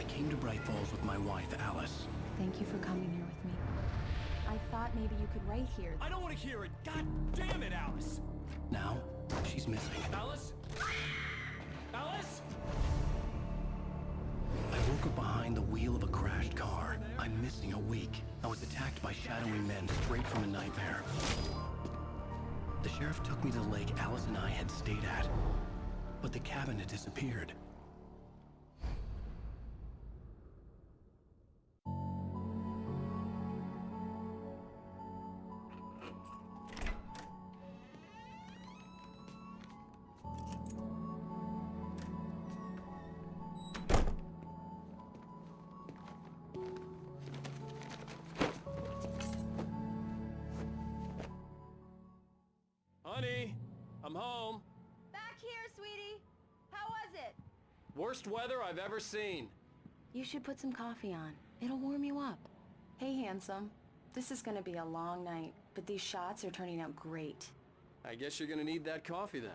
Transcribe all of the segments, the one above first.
came to Bright Falls with my wife, Alice. Thank you for coming here with me. I thought maybe you could write here. I don't want to hear it! God damn it, Alice! Now, she's missing. Alice? Alice? I woke up behind the wheel of a crashed car. I'm missing a week. I was attacked by shadowy men straight from a nightmare. The sheriff took me to the lake Alice and I had stayed at, but the cabin had disappeared. Honey, I'm home. Back here, sweetie. How was it? Worst weather I've ever seen. You should put some coffee on. It'll warm you up. Hey, handsome. This is gonna be a long night, but these shots are turning out great. I guess you're gonna need that coffee then.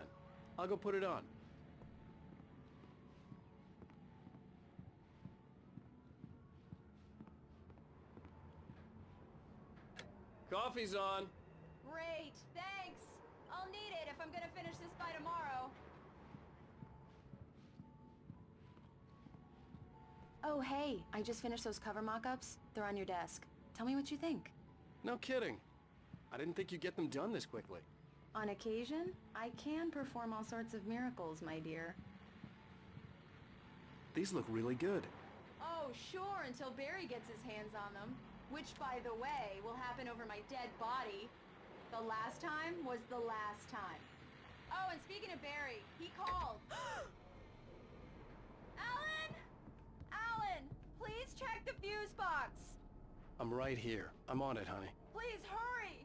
I'll go put it on. Coffee's on. Great, thanks. I'll need it if I'm gonna finish this by tomorrow. Oh, hey, I just finished those cover mock-ups. They're on your desk. Tell me what you think. No kidding. I didn't think you'd get them done this quickly. On occasion, I can perform all sorts of miracles, my dear. These look really good. Oh, sure, until Barry gets his hands on them. Which, by the way, will happen over my dead body. The last time was the last time. Oh, and speaking of Barry, he called. Allan! Allan! Please check the fuse box! I'm right here. I'm on it, honey. Please hurry!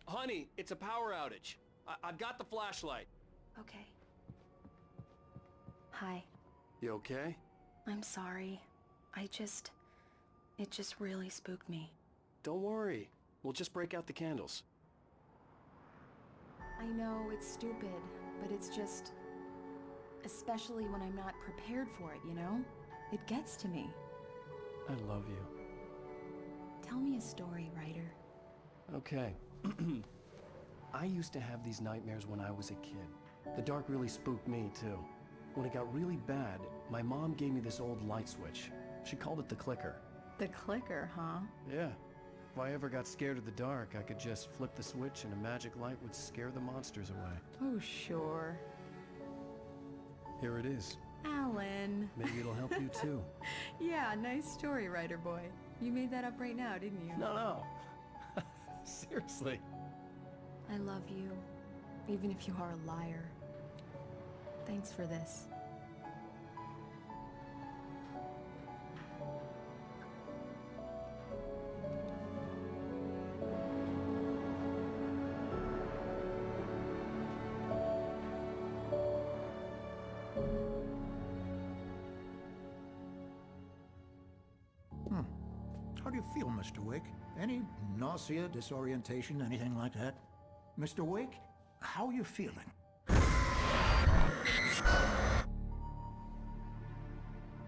Honey, it's a power outage. I've got the flashlight. Okay. Hi. You okay? I'm sorry. It just really spooked me. Don't worry. We'll just break out the candles. I know it's stupid, but it's just... especially when I'm not prepared for it, you know? It gets to me. I love you. Tell me a story, writer. Okay. I used to have these nightmares when I was a kid. The dark really spooked me, too. When it got really bad, my mom gave me this old light switch. She called it the clicker. The clicker, huh? Yeah. If I ever got scared of the dark, I could just flip the switch and a magic light would scare the monsters away. Oh, sure. Here it is. Allan. Maybe it'll help you, too. Yeah, nice story, writer boy. You made that up right now, didn't you? No. Seriously. I love you, even if you are a liar. Thanks for this. How do you feel, Mr. Wake? Any nausea, disorientation, anything like that? Mr. Wake, how are you feeling?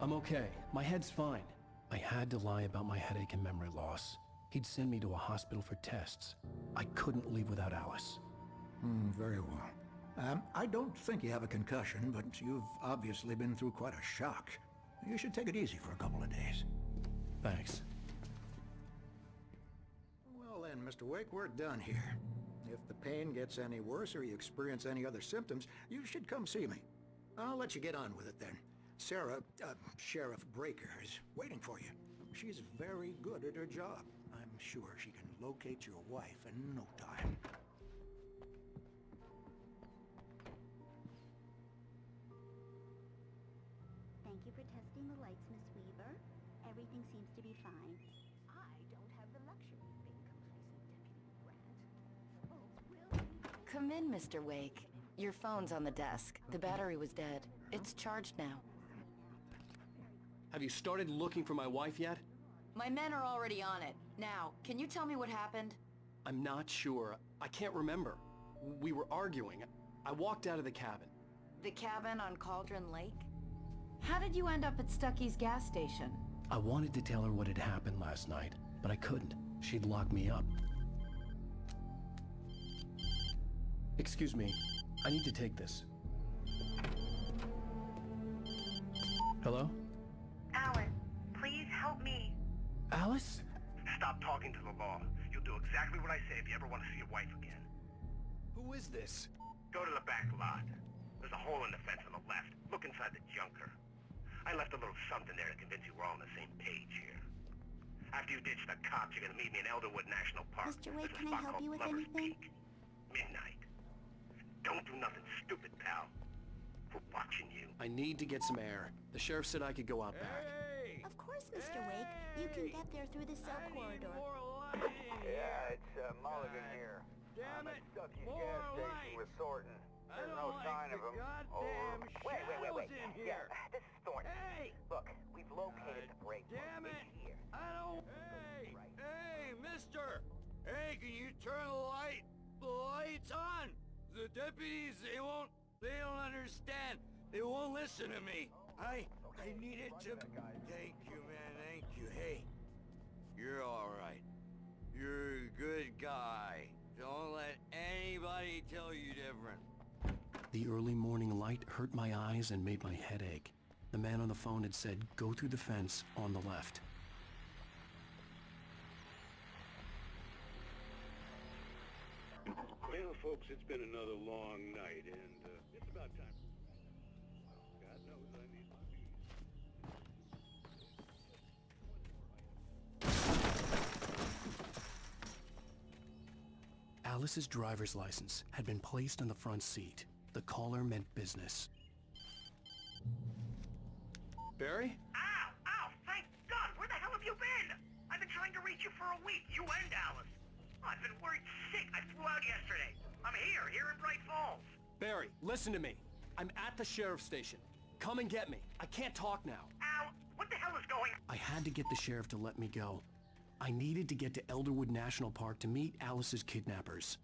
I'm okay. My head's fine. I had to lie about my headache and memory loss. He'd send me to a hospital for tests. I couldn't leave without Alice. Very well. I don't think you have a concussion, but you've obviously been through quite a shock. You should take it easy for a couple of days. Thanks. Well then, Mr. Wake, we're done here. If the pain gets any worse or you experience any other symptoms, you should come see me. I'll let you get on with it then. Sarah, Sheriff Breaker, is waiting for you. She's very good at her job. I'm sure she can locate your wife in no time. Thank you for testing the lights, Miss Weaver. Everything seems to be fine. I don't have the luxury of being complacent, Deputy Grant. Folks will... Come in, Mr. Wake. Your phone's on the desk. The battery was dead. It's charged now. Have you started looking for my wife yet? My men are already on it. Now, can you tell me what happened? I'm not sure. I can't remember. We were arguing. I walked out of the cabin. The cabin on Cauldron Lake? How did you end up at Stucky's gas station? I wanted to tell her what had happened last night, but I couldn't. She'd lock me up. Excuse me, I need to take this. Hello? Allan, please help me. Alice? Stop talking to the law. You'll do exactly what I say if you ever want to see your wife again. Who is this? Go to the back lot. There's a hole in the fence on the left. Look inside the junker. I left a little something there to convince you we're all on the same page here. After you ditch the cops, you're gonna meet me in Elderwood National Park. Mr. Wake, There's a can I spot help called you with Lover's anything? Peak. Midnight. Don't do nothing stupid, pal. We're watching you. I need to get some air. The sheriff said I could go out back. Of course, Mr. Wake. You can get there through the cell corridor. Yeah, it's Mulligan here. I'm at Stucky's gas station with Thornton. There's no sign of him. Wait. Yeah, this is Thornton. Hey! Look, we've located the break. Damn it! It's here. I don't... Hey, mister! Hey, can you turn the lights on? The deputies, they don't understand. They won't listen to me. I needed to... Thank you, man, thank you. Hey, you're all right. You're a good guy. Don't let anybody tell you different. The early morning light hurt my eyes and made my head ache. The man on the phone had said, go through the fence on the left. Well, folks, it's been another long night, and it's about time. God knows I need Alice's driver's license had been placed on the front seat. The caller meant business. Barry? Ow! Thank God! Where the hell have you been? I've been trying to reach you for a week, you and Alice. I've been worried sick. I flew out yesterday. I'm here in Bright Falls. Barry, listen to me. I'm at the sheriff's station. Come and get me. I can't talk now. Al, what the hell is going on? I had to get the sheriff to let me go. I needed to get to Elderwood National Park to meet Alice's kidnappers.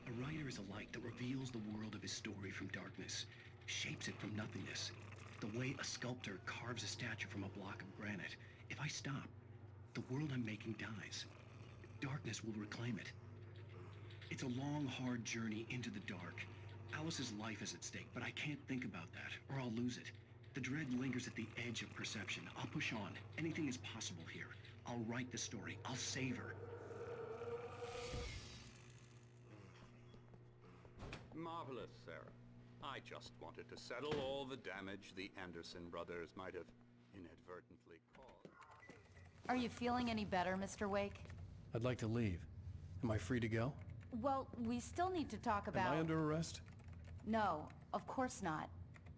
A writer is a light that reveals the world of his story from darkness, shapes it from nothingness. The way a sculptor carves a statue from a block of granite. If I stop, the world I'm making dies. Darkness will reclaim it. It's a long, hard journey into the dark. Alice's life is at stake, but I can't think about that, or I'll lose it. The dread lingers at the edge of perception. I'll push on. Anything is possible here. I'll write the story. I'll save her. Marvelous, Sarah. I just wanted to settle all the damage the Anderson brothers might have inadvertently caused. Are you feeling any better, Mr. Wake? I'd like to leave. Am I free to go? Well, we still need to talk about... Am I under arrest? No, of course not.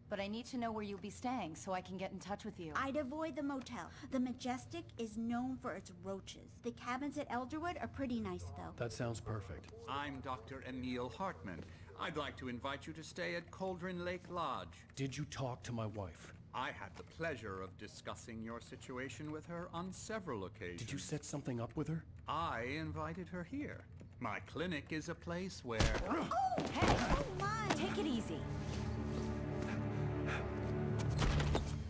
But I need to know where you'll be staying so I can get in touch with you. I'd avoid the motel. The Majestic is known for its roaches. The cabins at Elderwood are pretty nice, though. That sounds perfect. I'm Dr. Emil Hartman. I'd like to invite you to stay at Cauldron Lake Lodge. Did you talk to my wife? I had the pleasure of discussing your situation with her on several occasions. Did you set something up with her? I invited her here. My clinic is a place where... Oh, hey! Oh, my! Take it easy.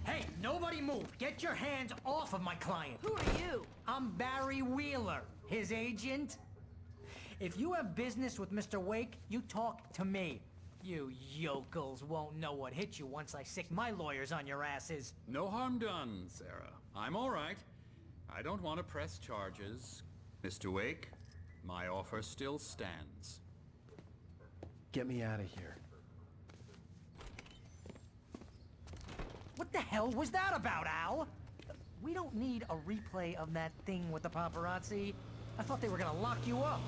Hey, nobody move! Get your hands off of my client! Who are you? I'm Barry Wheeler, his agent. If you have business with Mr. Wake, you talk to me. You yokels won't know what hit you once I sick my lawyers on your asses. No harm done, Sarah. I'm all right. I don't want to press charges. Mr. Wake, my offer still stands. Get me out of here. What the hell was that about, Al? We don't need a replay of that thing with the paparazzi. I thought they were gonna lock you up.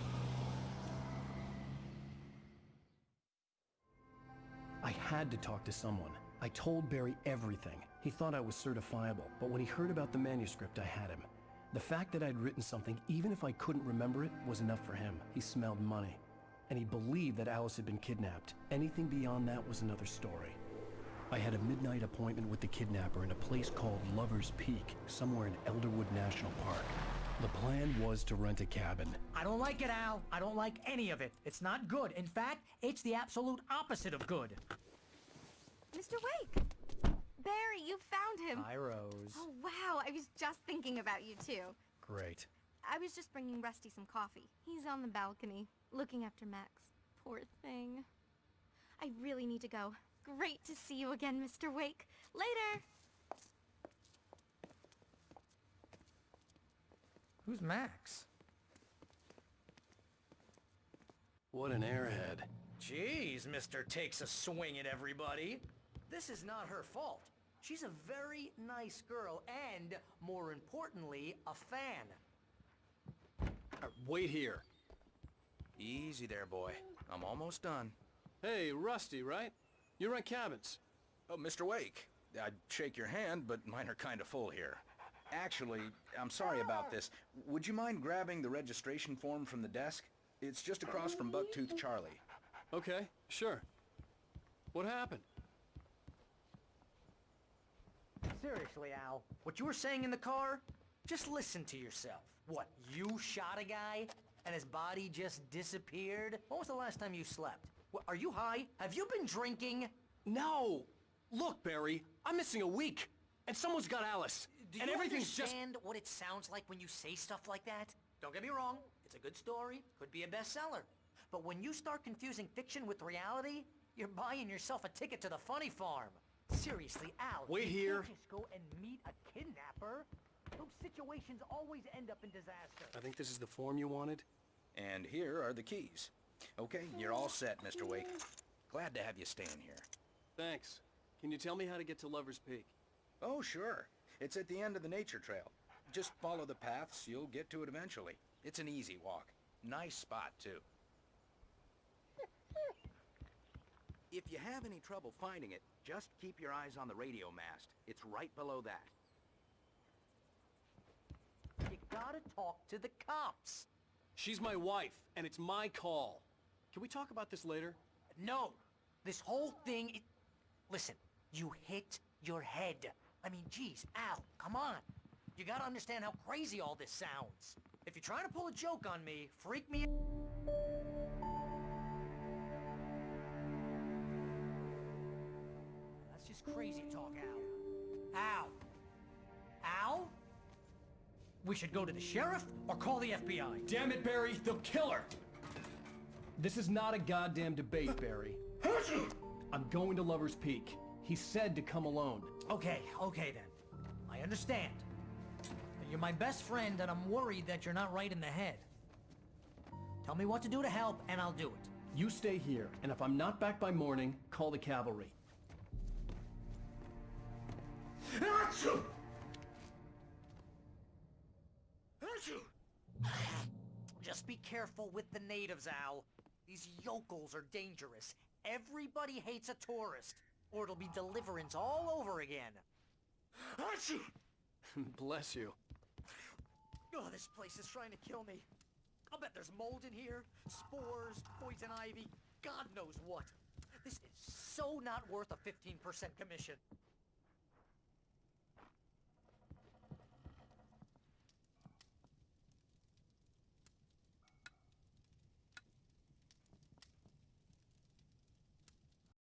I had to talk to someone. I told Barry everything. He thought I was certifiable, but when he heard about the manuscript, I had him. The fact that I'd written something, even if I couldn't remember it, was enough for him. He smelled money. And he believed that Alice had been kidnapped. Anything beyond that was another story. I had a midnight appointment with the kidnapper in a place called Lover's Peak, somewhere in Elderwood National Park. The plan was to rent a cabin. I don't like it, Al. I don't like any of it. It's not good. In fact, it's the absolute opposite of good. Mr. Wake! Barry, you found him! Hi, Rose. Oh, wow. I was just thinking about you, too. Great. I was just bringing Rusty some coffee. He's on the balcony, looking after Max. Poor thing. I really need to go. Great to see you again, Mr. Wake. Later! Who's Max? What an airhead. Jeez, Mr. Takes a swing at everybody. This is not her fault. She's a very nice girl and, more importantly, a fan. Wait here. Easy there, boy. I'm almost done. Hey, Rusty, right? You rent cabins. Oh, Mr. Wake. I'd shake your hand, but mine are kind of full here. Actually, I'm sorry about this. Would you mind grabbing the registration form from the desk? It's just across from Bucktooth Charlie. Okay, sure. What happened? Seriously, Al, what you were saying in the car? Just listen to yourself. What, you shot a guy and his body just disappeared? When was the last time you slept? What, are you high? Have you been drinking? No! Look, Barry, I'm missing a week, and someone's got Alice. Do and you everything's understand what it sounds like when you say stuff like that? Don't get me wrong, it's a good story, could be a bestseller. But when you start confusing fiction with reality, you're buying yourself a ticket to the funny farm. Seriously, Al, Wait you here. can't just go and meet a kidnapper. Those situations always end up in disaster. I think this is the form you wanted. And here are the keys. Okay, you're all set, Mr. Wake. Glad to have you staying here. Thanks. Can you tell me how to get to Lover's Peak? Oh, sure. It's at the end of the nature trail. Just follow the paths, you'll get to it eventually. It's an easy walk. Nice spot, too. If you have any trouble finding it, just keep your eyes on the radio mast. It's right below that. You gotta talk to the cops. She's my wife, and it's my call. Can we talk about this later? No! This whole thing, listen, you hit your head. I mean, geez, Al, come on. You gotta understand how crazy all this sounds. If you're trying to pull a joke on me, freak me out. That's just crazy talk, Al. Al! Al? We should go to the sheriff or call the FBI. Damn it, Barry, they'll kill her! This is not a goddamn debate, Barry. I'm going to Lover's Peak. He said to come alone. Okay then. I understand. You're my best friend, and I'm worried that you're not right in the head. Tell me what to do to help, and I'll do it. You stay here, and if I'm not back by morning, call the cavalry. Just be careful with the natives, Al. These yokels are dangerous. Everybody hates a tourist, or it'll be Deliverance all over again. Bless you. Oh, this place is trying to kill me. I'll bet there's mold in here, spores, poison ivy, God knows what. This is so not worth a 15% commission.